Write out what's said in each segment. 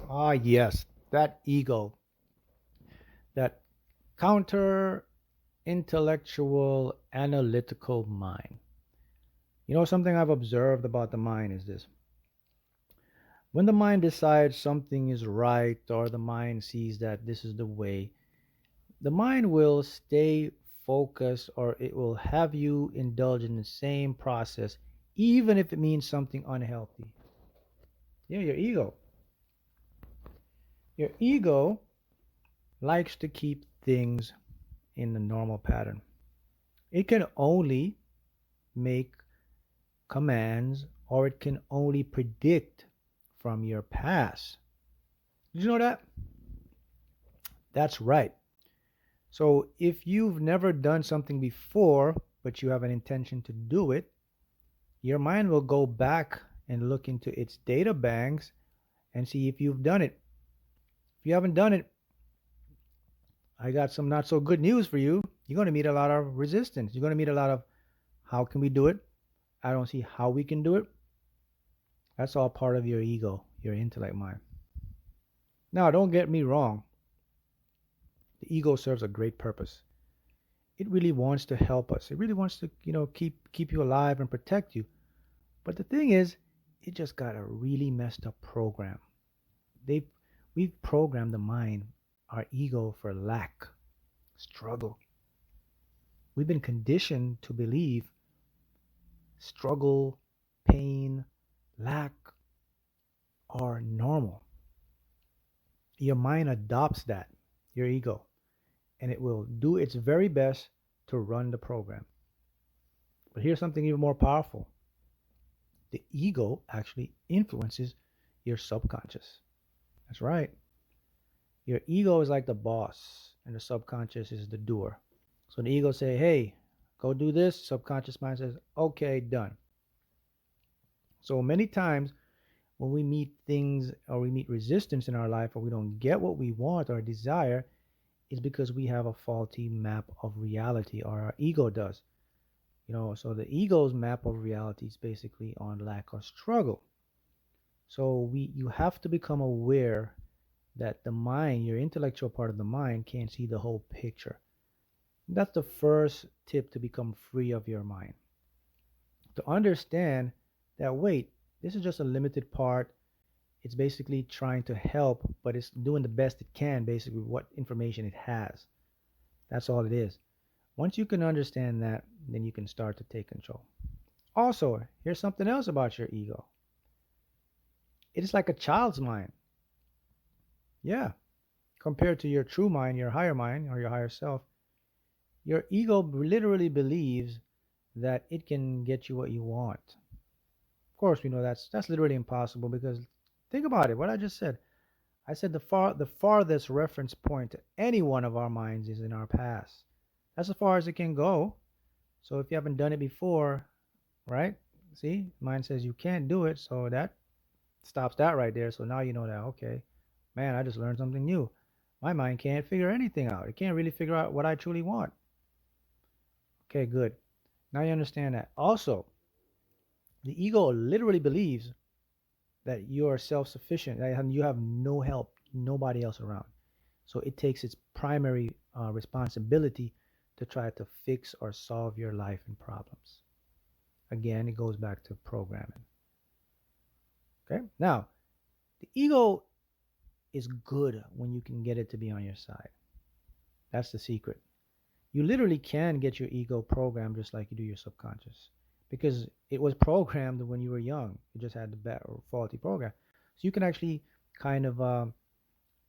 Ah, yes, that ego, that counter intellectual analytical mind. Something I've observed about the mind is this. When the mind decides something is right or the mind sees that this is the way, the mind will stay focused or it will have you indulge in the same process, even if it means something unhealthy. Yeah, your ego. Your ego likes to keep things in the normal pattern. It can only make commands or it can only predict from your past. Did you know that? That's right. So if you've never done something before, but you have an intention to do it, your mind will go back and look into its data banks and see if you've done it. If you haven't done it, I got some not so good news for you. You're going to meet a lot of resistance. You're going to meet a lot of how can we do it? I don't see how we can do it. That's all part of your ego, your intellect mind. Now, don't get me wrong. The ego serves a great purpose. It really wants to help us. It really wants to, keep you alive and protect you. But the thing is, it just got a really messed up program. They we've programmed the mind, our ego for lack, struggle. We've been conditioned to believe struggle, pain, lack are normal. Your mind adopts that, your ego, and it will do its very best to run the program. But here's something even more powerful. The ego actually influences your subconscious. That's right. Your ego is like the boss, and the subconscious is the doer. So the ego say, "Hey, go do this." Subconscious mind says, "Okay, done." So many times when we meet things or we meet resistance in our life or we don't get what we want or desire, it's because we have a faulty map of reality or our ego does. So the ego's map of reality is basically on lack or struggle. So you have to become aware that the mind, your intellectual part of the mind, can't see the whole picture. That's the first tip to become free of your mind. To understand that, wait, this is just a limited part. It's basically trying to help, but it's doing the best it can, basically, with what information it has. That's all it is. Once you can understand that, then you can start to take control. Also, here's something else about your ego. It is like a child's mind. Yeah. Compared to your true mind, your higher mind, or your higher self, your ego literally believes that it can get you what you want. Of course, we know that's literally impossible because think about it. What I just said. I said the farthest reference point to any one of our minds is in our past. That's as far as it can go. So if you haven't done it before, right? See, mind says you can't do it, so that stops that right there. So now you know that, okay, man, I just learned something new. My mind can't figure anything out. It can't really figure out what I truly want. Okay, good. Now you understand that. Also, the ego literally believes that you are self-sufficient, that you have no help, nobody else around. So it takes its primary responsibility to try to fix or solve your life and problems. Again, it goes back to programming. Okay? Now, the ego is good when you can get it to be on your side. That's the secret. You literally can get your ego programmed just like you do your subconscious because it was programmed when you were young. It just had the bad or faulty program. So you can actually kind of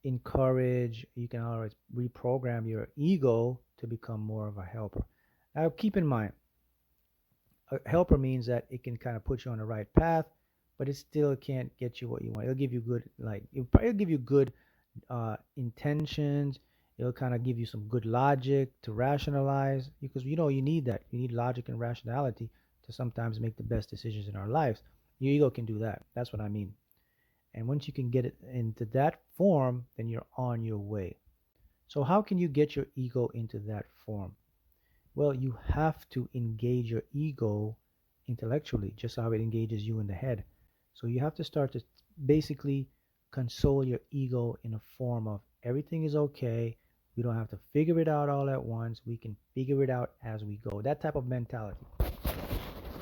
encourage, you can always reprogram your ego to become more of a helper. Now, keep in mind, a helper means that it can kind of put you on the right path, but it still can't get you what you want. It'll give you good, it'll give you good intentions. It'll kind of give you some good logic to rationalize because you need that. You need logic and rationality to sometimes make the best decisions in our lives. Your ego can do that. That's what I mean. And once you can get it into that form, then you're on your way. So how can you get your ego into that form? Well, you have to engage your ego intellectually, just how it engages you in the head. So you have to start to basically console your ego in a form of everything is okay. We don't have to figure it out all at once. We can figure it out as we go. That type of mentality.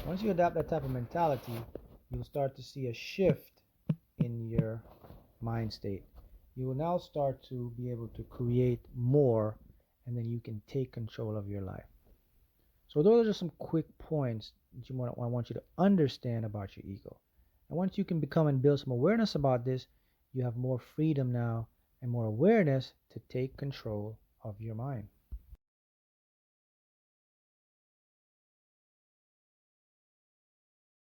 Once you adopt that type of mentality, you'll start to see a shift in your mind state. You will now start to be able to create more, and then you can take control of your life. So those are just some quick points that I want you to understand about your ego. And once you can become and build some awareness about this, you have more freedom now and more awareness to take control of your mind.